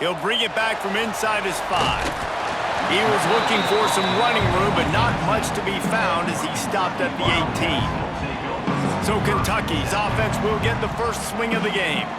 He'll bring it back from inside his 5. He was looking for some running room, but not much to be found as he stopped at the 18. So Kentucky's offense will get the first swing of the game.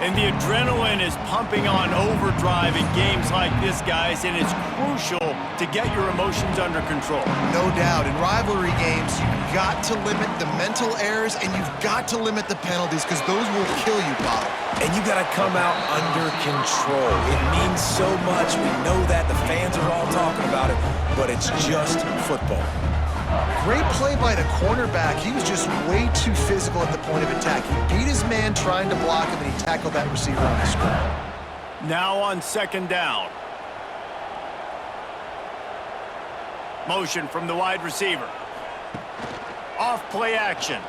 And the adrenaline is pumping on overdrive in games like this, guys, and it's crucial to get your emotions under control. No doubt. In rivalry games, you've got to limit the mental errors and you've got to limit the penalties because those will kill you, Bob. And you got to come out under control. It means so much. We know that. The fans are all talking about it, but it's just football. Great play by the cornerback. He was just way too physical at the point of attack. He beat his man trying to block him, and he tackled that receiver on the screen. Now on second down. Motion from the wide receiver. Off play action.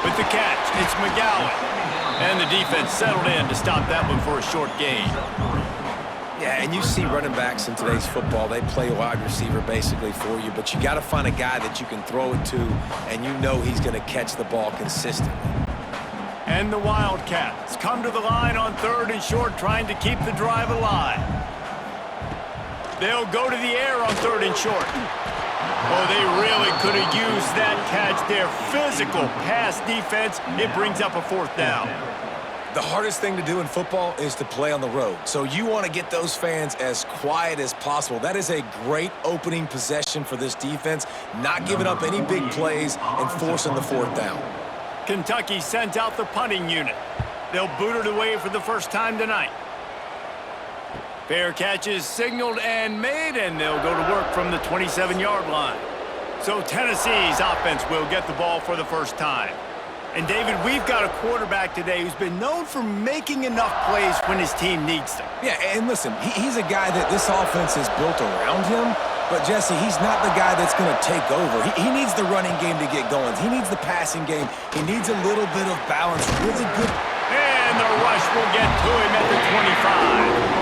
With the catch, it's McGowan. And the defense settled in to stop that one for a short gain. Yeah, and you see running backs in today's football, they play wide receiver basically for you, but you got to find a guy that you can throw it to, and you know he's going to catch the ball consistently. And the Wildcats come to the line on 3rd and short, trying to keep the drive alive. They'll go to the air on 3rd and short. Oh, they really could have used that catch there. Physical pass defense. It brings up a 4th down. The hardest thing to do in football is to play on the road. So you want to get those fans as quiet as possible. That is a great opening possession for this defense, not giving up any big plays and forcing the 4th down. Kentucky sent out the punting unit. They'll boot it away for the first time tonight. Fair catch is signaled and made, and they'll go to work from the 27-yard line. So Tennessee's offense will get the ball for the first time. And, David, we've got a quarterback today who's been known for making enough plays when his team needs them. Yeah, and listen, he's a guy that this offense is built around him, but, Jesse, he's not the guy that's going to take over. He needs the running game to get going. He needs the passing game. He needs a little bit of balance, really good. And the rush will get to him at the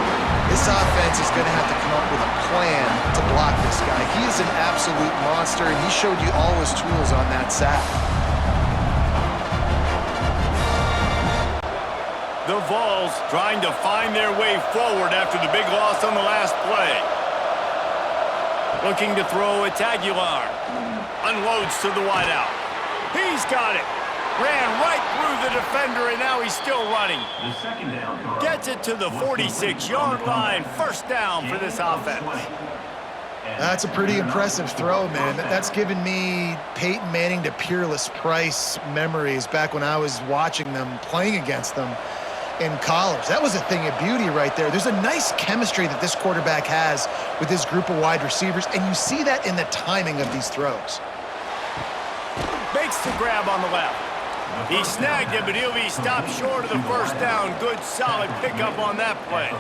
25. This offense is going to have to come up with a plan to block this guy. He is an absolute monster, and he showed you all his tools on that sack. The Vols trying to find their way forward after the big loss on the last play. Looking to throw, it's Aguilar. Unloads to the wideout. He's got it. Ran right through the defender, and now he's still running. Gets it to the 46-yard line. First down for this offense. That's a pretty impressive throw, man. That's given me Peyton Manning to Peerless Price memories back when I was watching them, playing against them in college. That was a thing of beauty right there. There's a nice chemistry that this quarterback has with his group of wide receivers, and you see that in the timing of these throws. Makes the grab on the left. He snagged it, but he'll be stopped short of the first down. Good, solid pickup on that play.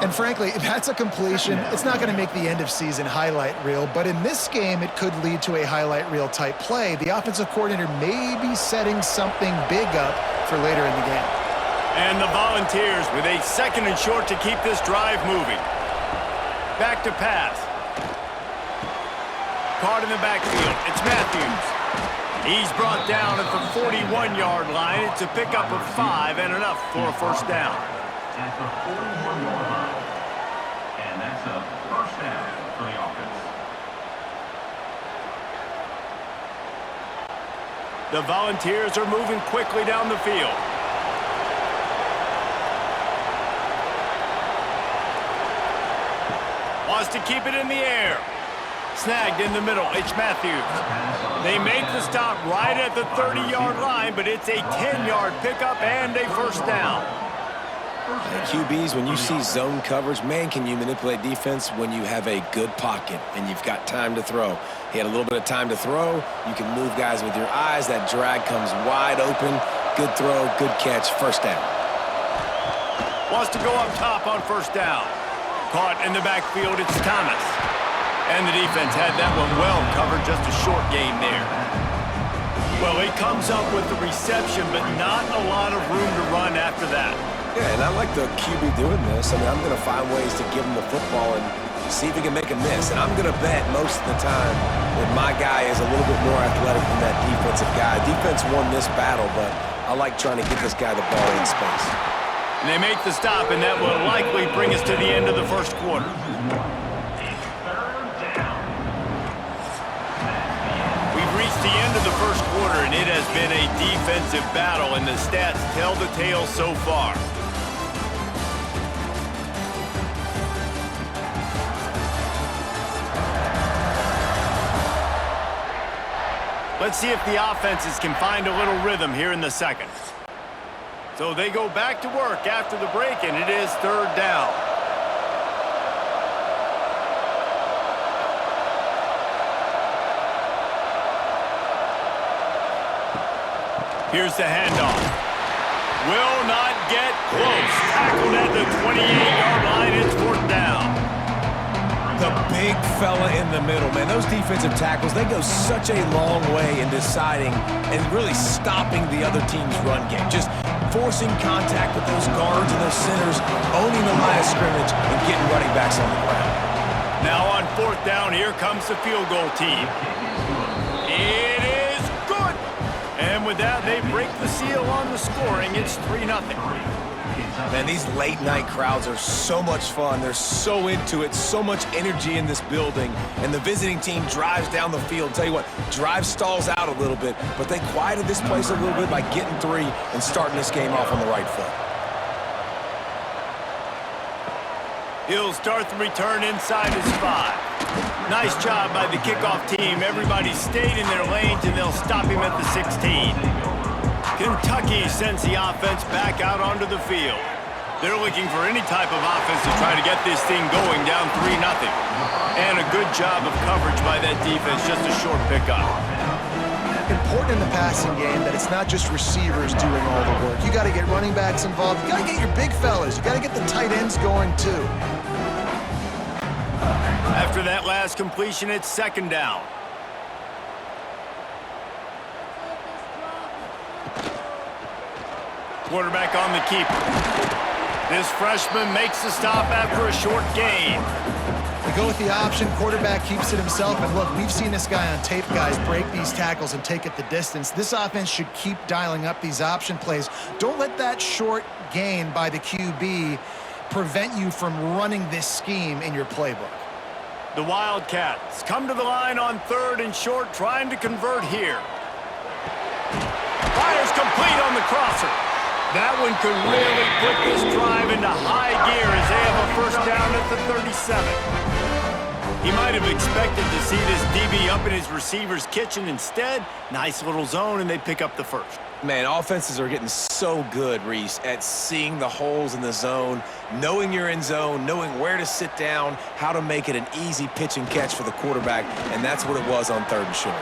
And frankly, if that's a completion, it's not going to make the end-of-season highlight reel, but in this game, it could lead to a highlight reel type play. The offensive coordinator may be setting something big up for later in the game. And the Volunteers with a 2nd and short to keep this drive moving. Back to pass. Caught in the backfield. It's Matthews. He's brought down at the 41-yard line. It's a pickup of 5 and enough for a first down. At the 41-yard line. And that's a first down for the offense. The Volunteers are moving quickly down the field. Wants to keep it in the air. Snagged in the middle. It's Matthews. They make the stop right at the 30-yard line, but it's a 10-yard pickup and a first down. QBs, when you see zone coverage, man, can you manipulate defense when you have a good pocket and you've got time to throw. He had a little bit of time to throw. You can move guys with your eyes. That drag comes wide open. Good throw, good catch, first down. Wants to go up top on first down. Caught in the backfield, it's Thomas. And the defense had that one well covered, just a short gain there. Well, he comes up with the reception, but not a lot of room to run after that. Yeah, and I like the QB doing this. I mean, I'm going to find ways to give him the football and see if he can make a miss. And I'm going to bet most of the time that my guy is a little bit more athletic than that defensive guy. Defense won this battle, but I like trying to get this guy the ball in space. And they make the stop, and that will likely bring us to the end of the first quarter. We've reached the end of the first quarter, and it has been a defensive battle, and the stats tell the tale so far. Let's see if the offenses can find a little rhythm here in the second. So they go back to work after the break, and it is third down. Here's the handoff. Will not get close. Tackled at the 28-yard line. It's fourth down. The big fella in the middle, man. Those defensive tackles, they go such a long way in deciding and really stopping the other team's run game. Just forcing contact with those guards and those centers, owning the line of scrimmage, and getting running backs on the ground. Now on fourth down, here comes the field goal team. It is good. And with that, they break the seal on the scoring. It's 3-0. Man, these late-night crowds are so much fun. They're so into it, so much energy in this building. And the visiting team drives down the field. Tell you what, drive stalls out a little bit, but they quieted this place a little bit by getting 3 and starting this game off on the right foot. He'll start the return inside his 5. Nice job by the kickoff team. Everybody stayed in their lanes, and they'll stop him at the 16. Kentucky sends the offense back out onto the field. They're looking for any type of offense to try to get this thing going, down 3-0. And a good job of coverage by that defense, just a short pickup. Important in the passing game that it's not just receivers doing all the work. You got to get running backs involved. You got to get your big fellas. You got to get the tight ends going too. After that last completion, it's second down. Quarterback on the keeper. This freshman makes the stop after a short gain. They go with the option. Quarterback keeps it himself. And look, we've seen this guy on tape, guys, break these tackles and take it the distance. This offense should keep dialing up these option plays. Don't let that short gain by the QB prevent you from running this scheme in your playbook. The Wildcats come to the line on third and short, trying to convert here. Fires complete on the crosser. That one could really put this drive into high gear as they have a first down at the 37. He might have expected to see this DB up in his receiver's kitchen. Instead, nice little zone, and they pick up the first. Man, offenses are getting so good, Reese, at seeing the holes in the zone, knowing you're in zone, knowing where to sit down, how to make it an easy pitch and catch for the quarterback, and that's what it was on third and short.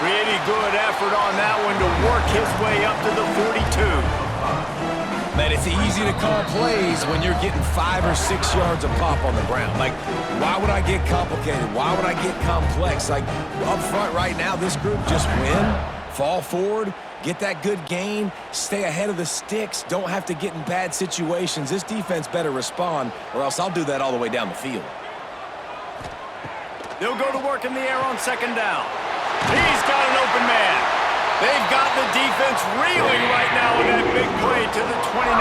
Pretty good effort on that one to work his way up to the 42. Man, it's easy to call plays when you're getting 5 or 6 yards a pop on the ground. Like, why would I get complicated? Why would I get complex? Like, up front right now, this group just win, fall forward, get that good gain, stay ahead of the sticks, don't have to get in bad situations. This defense better respond, or else I'll do that all the way down the field. They'll go to work in the air on second down. He's got an open man. They've got the defense reeling right now with that big play to the 29.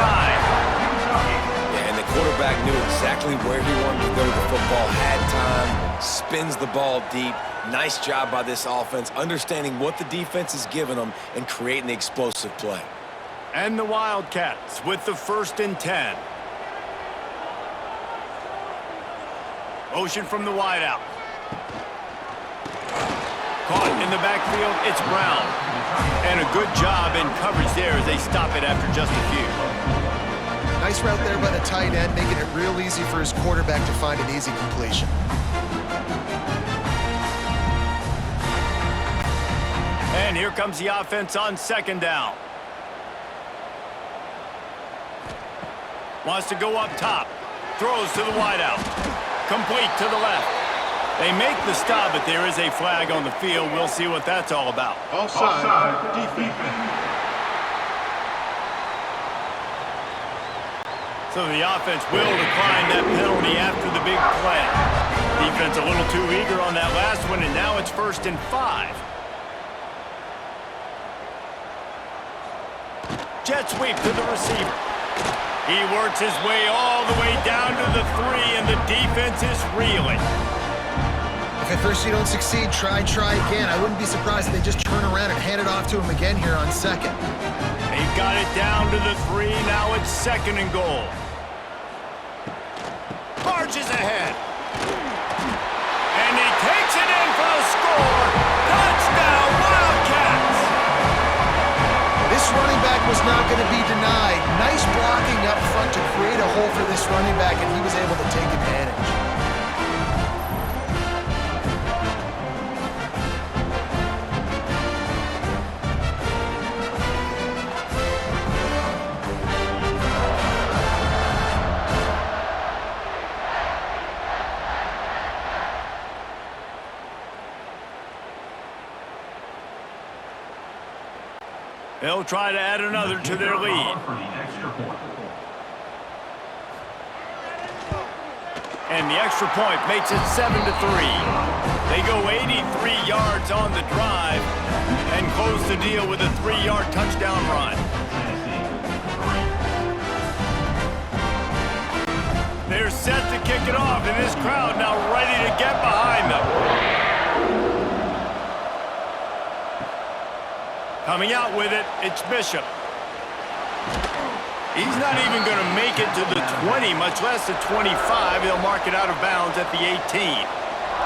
Yeah, and the quarterback knew exactly where he wanted to go with the football, had time, spins the ball deep. Nice job by this offense, understanding what the defense is giving them and creating the explosive play. And the Wildcats with the 1st and 10. Motion from the wideout. Caught in the backfield, it's Brown. And a good job in coverage there as they stop it after just a few. Nice route there by the tight end, making it real easy for his quarterback to find an easy completion. And here comes the offense on second down. Wants to go up top. Throws to the wideout. Complete to the left. They make the stop, but there is a flag on the field. We'll see what that's all about. Offside, defense. So the offense will decline that penalty after the big play. Defense a little too eager on that last one, and now it's 1st and 5. Jet sweep to the receiver. He works his way all the way down to the 3, and the defense is reeling. If at first you don't succeed, try again. I wouldn't be surprised if they just turn around and hand it off to him again here on second. They've got it down to the 3. Now it's 2nd and goal. Marches ahead. And he takes it in for the score. Touchdown, Wildcats! This running back was not going to be denied. Nice blocking up front to create a hole for this running back, and he was able to take advantage. They'll try to add another to their lead. And the extra point makes it 7-3. They go 83 yards on the drive and close the deal with a 3-yard touchdown run. They're set to kick it off, and this crowd now ready to get behind them. Coming out with it, it's Bishop. He's not even going to make it to the 20, much less the 25. He'll mark it out of bounds at the 18.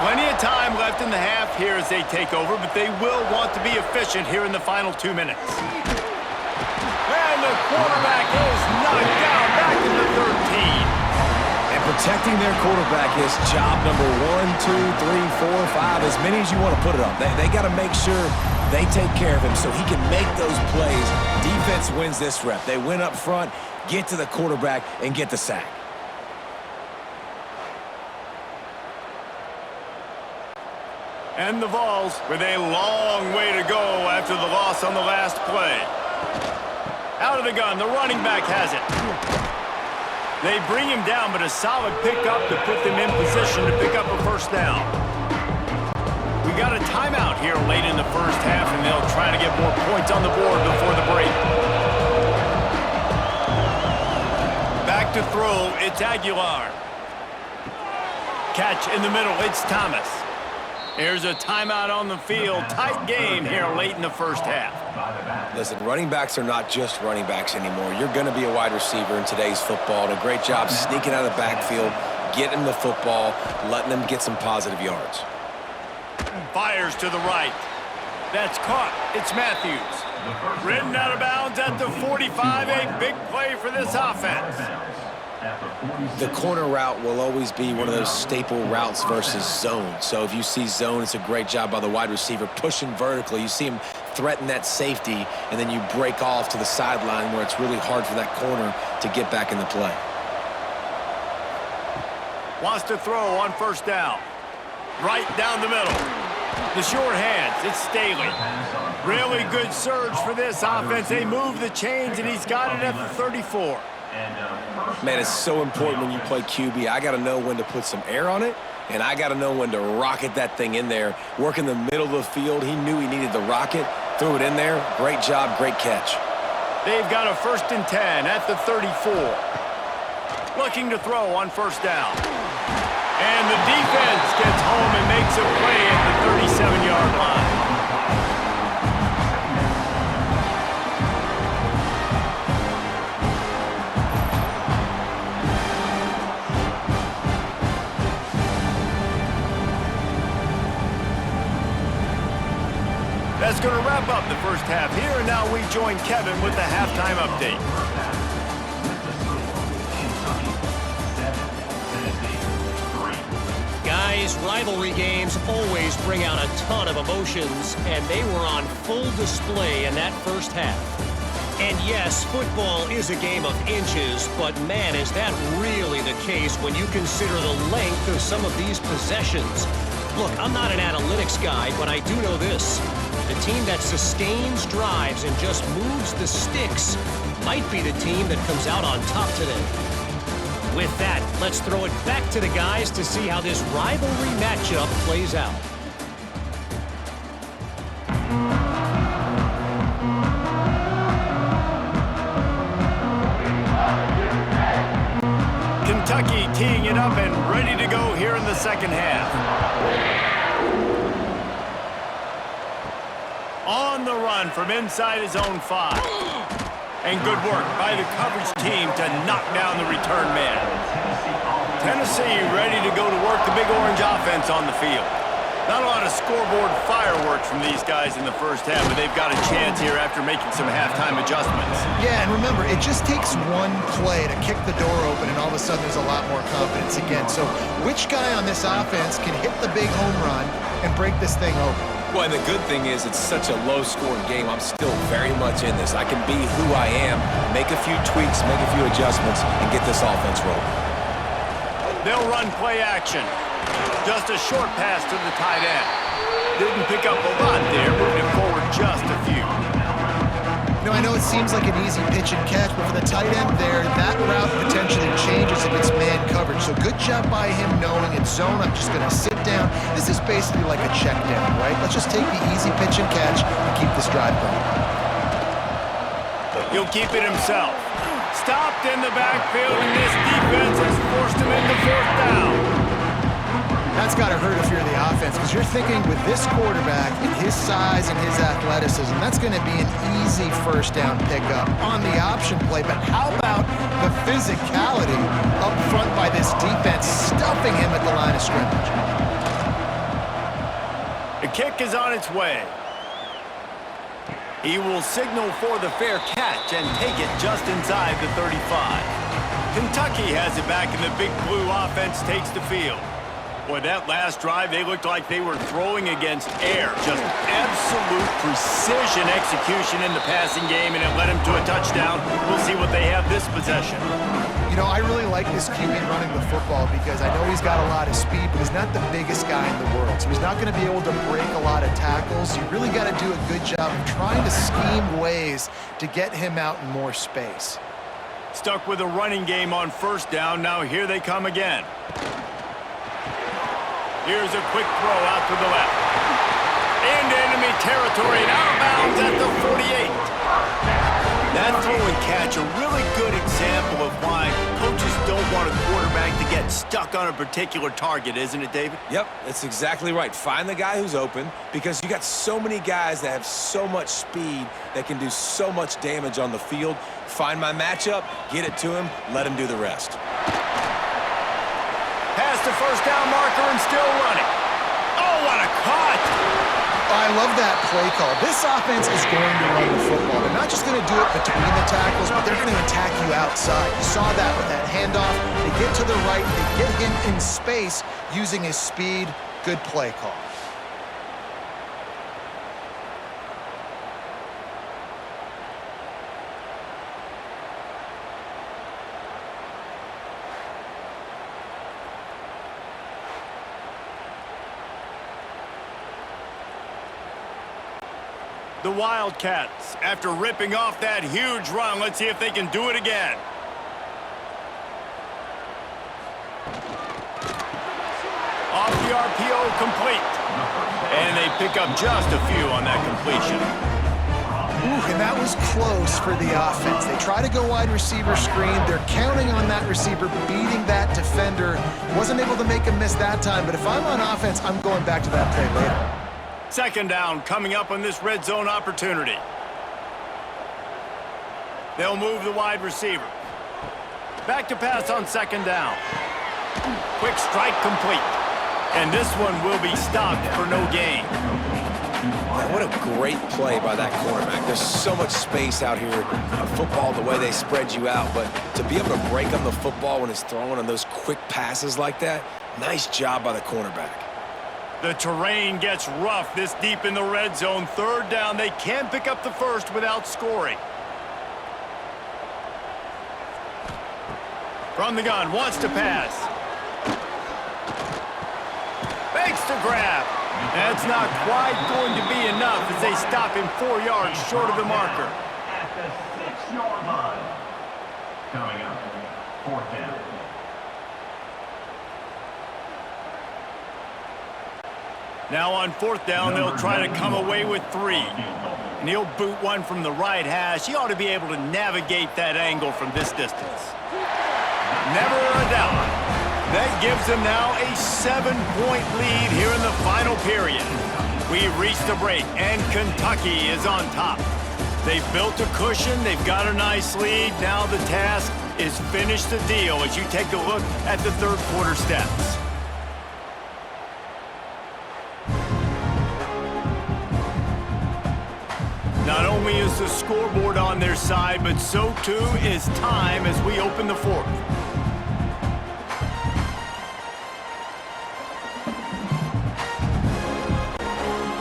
Plenty of time left in the half here as they take over, but they will want to be efficient here in the final 2 minutes. And the quarterback is knocked down back to the 13. And protecting their quarterback is job number 1, 2, 3, 4, 5, as many as you want to put it on. They got to make sure they take care of him so he can make those plays. Defense wins this rep. They win up front, get to the quarterback, and get the sack. And the Vols with a long way to go after the loss on the last play. Out of the gun, the running back has it. They bring him down, but a solid pickup to put them in position to pick up a first down. We got a timeout here late in the first half, and they'll try to get more points on the board before the break. Back to throw, it's Aguilar. Catch in the middle, it's Thomas. Here's a timeout on the field. Tight game here late in the first half. Listen, running backs are not just running backs anymore. You're going to be a wide receiver in today's football. And a great job sneaking out of the backfield, getting the football, letting them get some positive yards. Fires to the right. That's caught. It's Matthews. Ridden out of bounds at the 45. A big play for this offense. The corner route will always be one of those staple routes versus zone. So if you see zone, it's a great job by the wide receiver pushing vertically. You see him threaten that safety, and then you break off to the sideline where it's really hard for that corner to get back in the play. Wants to throw on first down. Right down the middle. The short hands, it's Staley. Really good surge for this offense. They move the chains, and he's got it at the 34. Man, it's so important when you play QB. I got to know when to put some air on it, and I got to know when to rocket that thing in there. Work in the middle of the field. He knew he needed the rocket, threw it in there. Great job, great catch. They've got a 1st and 10 at the 34. Looking to throw on first down. And the defense gets home and makes a play at the 37-yard line. That's going to wrap up the first half here, and now we join Kevin with the halftime update. Guys, rivalry games always bring out a ton of emotions, and they were on full display in that first half. And yes, football is a game of inches, but man, is that really the case when you consider the length of some of these possessions. Look, I'm not an analytics guy, but I do know this. The team that sustains drives and just moves the sticks might be the team that comes out on top today. With that, let's throw it back to the guys to see how this rivalry matchup plays out. Kentucky teeing it up and ready to go here in the second half. On the run from inside his own 5. And good work by the coverage team to knock down the return man. Tennessee ready to go to work the Big Orange offense on the field. Not a lot of scoreboard fireworks from these guys in the first half, but they've got a chance here after making some halftime adjustments. Yeah, and remember, it just takes one play to kick the door open, and all of a sudden there's a lot more confidence again. So which guy on this offense can hit the big home run and break this thing open? Well, and the good thing is it's such a low-scoring game. I'm still very much in this. I can be who I am, make a few tweaks, make a few adjustments, and get this offense rolling. They'll run play action. Just a short pass to the tight end. Didn't pick up a lot there, moving it forward just a few. You know, I know it seems like an easy pitch and catch, but for the tight end there, that route potentially changes if it's man coverage. So good job by him knowing it's zone. I'm just going to sit down. This is basically like a check down, right? Let's just take the easy pitch and catch and keep this drive going. He'll keep it himself. Stopped in the backfield, and this defense has forced him into fourth down. That's got to hurt if you're the offense, because you're thinking with this quarterback and his size and his athleticism, that's going to be an easy first down pickup on the option play. But how about the physicality up front by this defense, stuffing him at the line of scrimmage? The kick is on its way. He will signal for the fair catch and take it just inside the 35. Kentucky has it back, and the Big Blue offense takes the field. Boy, that last drive, they looked like they were throwing against air. Just absolute precision execution in the passing game, and it led him to a touchdown. We'll see what they have this possession. You know, I really like this QB running the football because I know he's got a lot of speed, but he's not the biggest guy in the world. So he's not going to be able to break a lot of tackles. You really got to do a good job of trying to scheme ways to get him out in more space. Stuck with a running game on first down. Now here they come again. Here's a quick throw out to the left. Into enemy territory and out of bounds at the 48. That throw and catch, a really good example of why coaches don't want a quarterback to get stuck on a particular target, isn't it, David? Yep, that's exactly right. Find the guy who's open, because you got so many guys that have so much speed that can do so much damage on the field. Find my matchup, get it to him, let him do the rest. Past the first down marker and still running. Oh, what a cut! I love that play call. This offense is going to run the football. They're not just going to do it between the tackles, but they're going to attack you outside. You saw that with that handoff. They get to the right. They get him in space using his speed. Good play call. The Wildcats, after ripping off that huge run, let's see if they can do it again. Off the RPO, complete. And they pick up just a few on that completion. Ooh, and that was close for the offense. They try to go wide receiver screen. They're counting on that receiver beating that defender. Wasn't able to make a miss that time, but if I'm on offense, I'm going back to that play later. Second down coming up on this red zone opportunity. They'll move the wide receiver. Back to pass on second down. Quick strike complete. And this one will be stopped for no gain. Man, what a great play by that cornerback. There's so much space out here in football, the way they spread you out. But to be able to break on the football when it's thrown on those quick passes like that, nice job by the cornerback. The terrain gets rough this deep in the red zone. Third down, they can't pick up the first without scoring. From the gun, wants to pass. Fakes to grab. That's not quite going to be enough as they stop him 4 yards short of the marker. At the 6-yard line. Coming up, fourth down. Now on fourth down, they'll try to come away with 3. And he'll boot one from the right hash. He ought to be able to navigate that angle from this distance. Never a doubt. That gives them now a 7-point lead here in the final period. We've reached the break, and Kentucky is on top. They've built a cushion. They've got a nice lead. Now the task is finish the deal as you take a look at the third quarter stats. Not only is the scoreboard on their side, but so too is time as we open the fourth.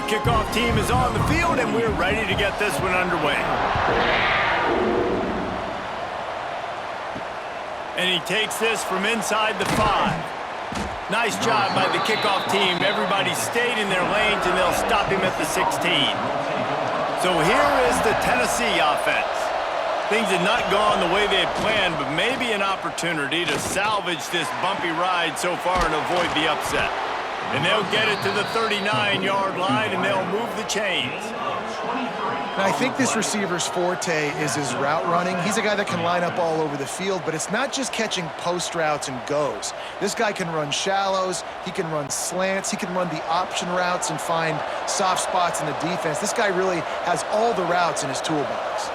Kickoff team is on the field, and we're ready to get this one underway. And he takes this from inside the 5. Nice job by the kickoff team. Everybody stayed in their lanes, and they'll stop him at the 16. So here is the Tennessee offense. Things had not gone the way they had planned, but maybe an opportunity to salvage this bumpy ride so far and avoid the upset. And they'll get it to the 39-yard line, and they'll move the chains. Now, I think this receiver's forte is his route running. He's a guy that can line up all over the field, but it's not just catching post routes and goes. This guy can run shallows, he can run slants, he can run the option routes and find soft spots in the defense. This guy really has all the routes in his toolbox.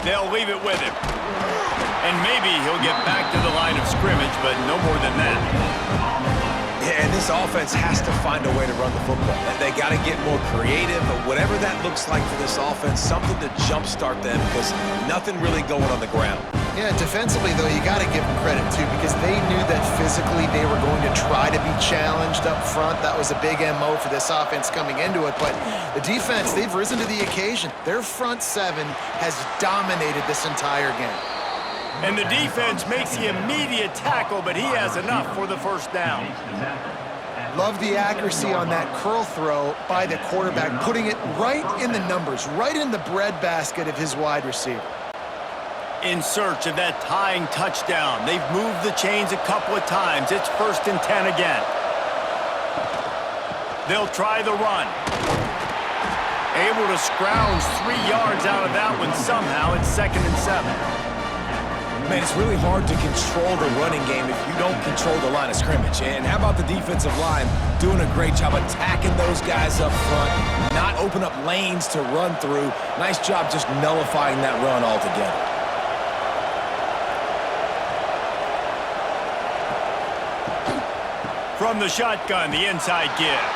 They'll leave it with him. And maybe he'll get back to the line of scrimmage, but no more than that. Yeah, and this offense has to find a way to run the football. They got to get more creative, but whatever that looks like for this offense, something to jumpstart them because nothing really going on the ground. Yeah, defensively, though, you got to give them credit, too, because they knew that physically they were going to try to be challenged up front. That was a big MO for this offense coming into it. But the defense, they've risen to the occasion. Their front seven has dominated this entire game. And the defense makes the immediate tackle, but he has enough for the first down. Love the accuracy on that curl throw by the quarterback, putting it right in the numbers, right in the breadbasket of his wide receiver. In search of that tying touchdown. They've moved the chains a couple of times. It's 1st and 10 again. They'll try the run. Able to scrounge 3 yards out of that one somehow. It's 2nd and 7. Man, it's really hard to control the running game if you don't control the line of scrimmage. And how about the defensive line doing a great job attacking those guys up front, not open up lanes to run through. Nice job just nullifying that run altogether. From the shotgun, the inside give.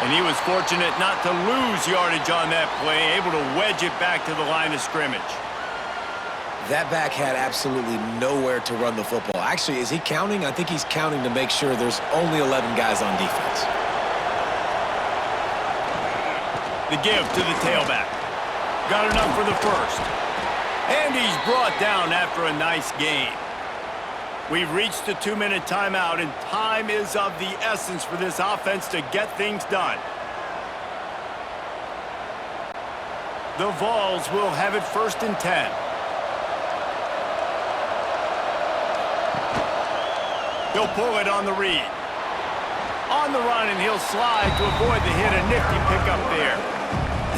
And he was fortunate not to lose yardage on that play, able to wedge it back to the line of scrimmage. That back had absolutely nowhere to run the football. Actually, is he counting? I think he's counting to make sure there's only 11 guys on defense. The give to the tailback. Got enough for the first. And he's brought down after a nice gain. We've reached the 2-minute timeout, and time is of the essence for this offense to get things done. The Vols will have it 1st and 10. He'll pull it on the read. On the run, and he'll slide to avoid the hit. A nifty pickup there.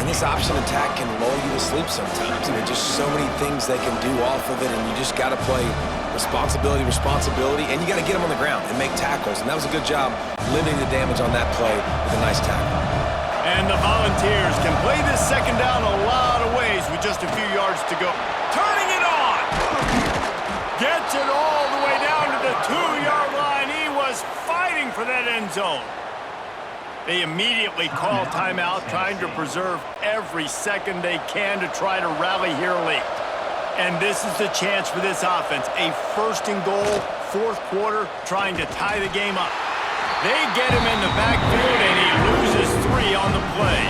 And this option attack can lull you to sleep sometimes. I mean, just so many things they can do off of it, and you just got to play responsibility, and you got to get them on the ground and make tackles. And that was a good job limiting the damage on that play with a nice tackle. And the Volunteers can play this second down a lot of ways with just a few yards to go. Turning it on! Gets it all the way down to the 2-yard line. He was fighting for that end zone. They immediately call timeout, trying to preserve every second they can to try to rally here late. And this is the chance for this offense. A 1st and goal, 4th quarter, trying to tie the game up. They get him in the backfield, and he loses 3 on the play.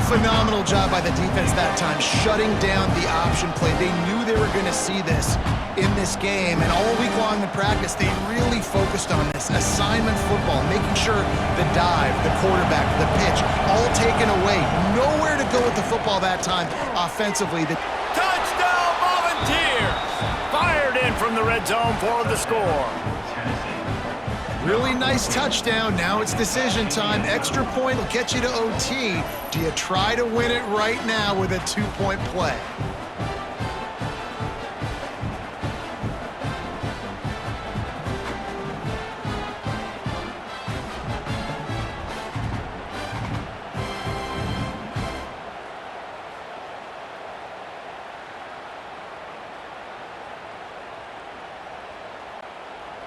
Phenomenal job by the defense that time, shutting down the option play. They knew they were going to see this in this game, and all week long in practice, they really focused on this assignment football, making sure the dive, the quarterback, the pitch, all taken away. Nowhere to go with the football that time offensively. Touchdown, Volunteers! Fired in from the red zone for the score. Really nice touchdown. Now it's decision time. Extra point will get you to OT. Do you try to win it right now with a 2-point play?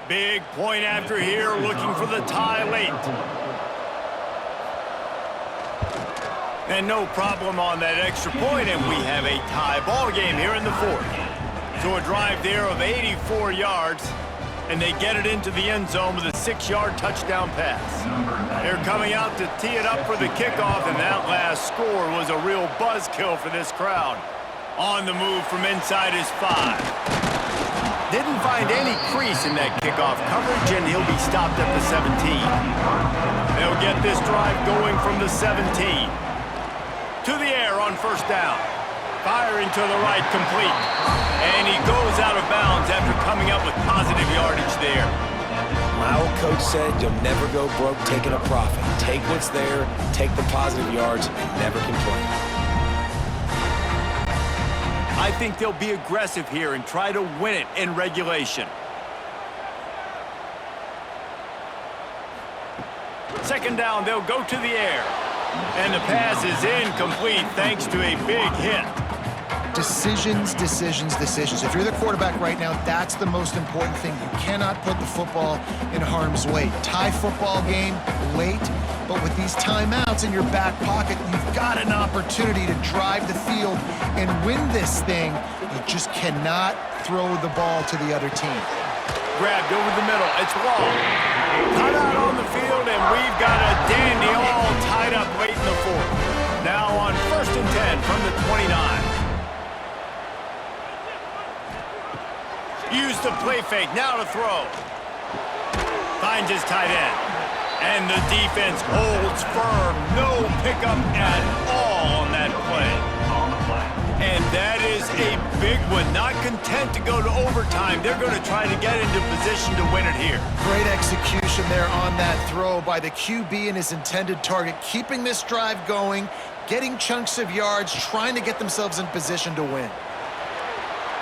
Big point after here, looking for the tie late. And no problem on that extra point, and we have a tie ball game here in the fourth. So a drive there of 84 yards, and they get it into the end zone with a 6-yard touchdown pass. They're coming out to tee it up for the kickoff, and that last score was a real buzzkill for this crowd. On the move from inside his 5. Didn't find any crease in that kickoff coverage, and he'll be stopped at the 17. They'll get this drive going from the 17. To the air on first down. Firing to the right, complete. And he goes out of bounds after coming up with positive yardage there. My old coach said you'll never go broke taking a profit. Take what's there, take the positive yards, and never complain. I think they'll be aggressive here and try to win it in regulation. Second down, they'll go to the air. And the pass is incomplete thanks to a big hit. Decisions, decisions, decisions. If you're the quarterback right now, that's the most important thing. You cannot put the football in harm's way. Tie football game late, but with these timeouts in your back pocket, you've got an opportunity to drive the field and win this thing. You just cannot throw the ball to the other team. Grabbed over the middle. It's long. Cut out on the field, and we've got a dandy all tied up late in the fourth. Now on 1st and 10 from the 29. Use the play fake, now to throw. Finds his tight end. And the defense holds firm. No pickup at all on that play. And that is a big one. Not content to go to overtime, they're going to try to get into position to win it here. Great execution there on that throw by the QB and his intended target, keeping this drive going, getting chunks of yards, trying to get themselves in position to win.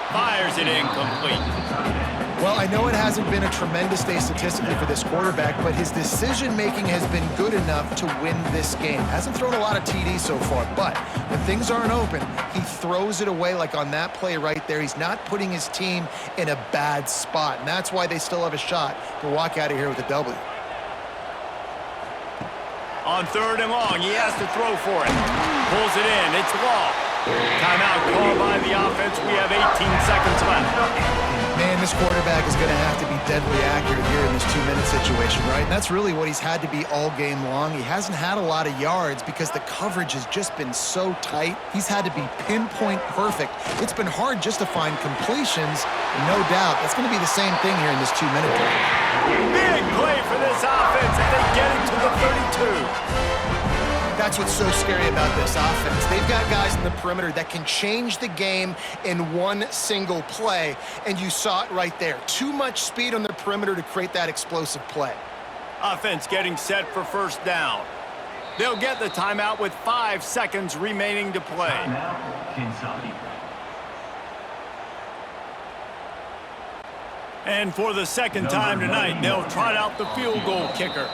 Fires it incomplete. Well, I know it hasn't been a tremendous day statistically for this quarterback, but his decision-making has been good enough to win this game. Hasn't thrown a lot of TDs so far, but when things aren't open, he throws it away like on that play right there. He's not putting his team in a bad spot, and that's why they still have a shot to walk out of here with a W. On 3rd and long, he has to throw for it. Pulls it in, it's long. Timeout called by the offense. We have 18 seconds left. Man, this quarterback is going to have to be deadly accurate here in this 2-minute situation, right? And that's really what he's had to be all game long. He hasn't had a lot of yards because the coverage has just been so tight. He's had to be pinpoint perfect. It's been hard just to find completions. No doubt, that's going to be the same thing here in this 2-minute period. Big play for this offense if they get it to the 32. That's what's so scary about this offense. They've got guys in the perimeter that can change the game in one single play, and you saw it right there. Too much speed on the perimeter to create that explosive play. Offense getting set for first down. They'll get the timeout with 5 seconds remaining to play. Timeout, Kentucky. And for the second time tonight, they'll trot out the field goal kicker.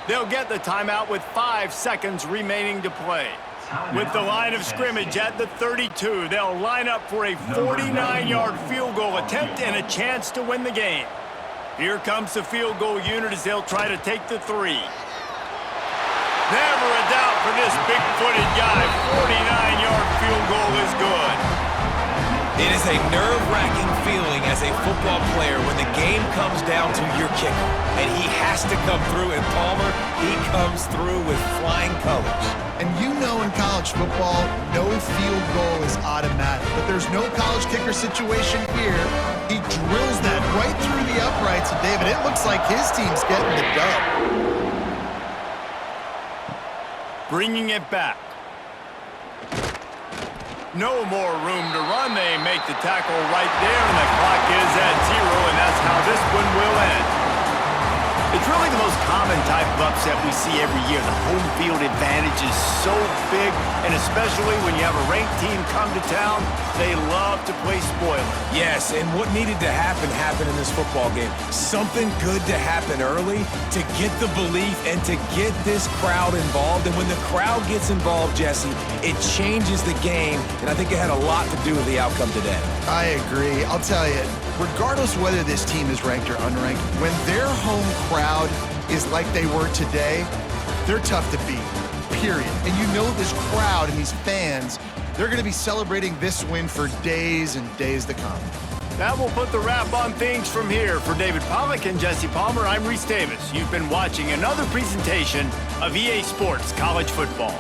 They'll get the timeout with 5 seconds remaining to play. With the line of scrimmage at the 32, they'll line up for a 49-yard field goal attempt and a chance to win the game. Here comes the field goal unit as they'll try to take the 3. Never a doubt for this big-footed guy. 49-yard field goal is good. It is a nerve-wracking feeling as a football player when the game comes down to your kicker. And he has to come through, and Palmer, he comes through with flying colors. And you know in college football, no field goal is automatic. But there's no college kicker situation here. He drills that right through the uprights. And David, it looks like his team's getting the dub. Bringing it back. No more room to run. They make the tackle right there, and the clock is at 0, and that's how this one will end. It's really the most common type of upset we see every year. The home field advantage is so big, and especially when you have a ranked team come to town, they love to play spoiler. Yes, and what needed to happen happened in this football game. Something good to happen early to get the belief and to get this crowd involved. And when the crowd gets involved, Jesse, it changes the game, and I think it had a lot to do with the outcome today. I agree. I'll tell you, regardless whether this team is ranked or unranked, when their home crowd is like they were today, they're tough to beat, period. And you know this crowd and these fans, they're going to be celebrating this win for days and days to come. That will put the wrap on things from here. For David Pollack and Jesse Palmer, I'm Reese Davis. You've been watching another presentation of EA Sports College Football.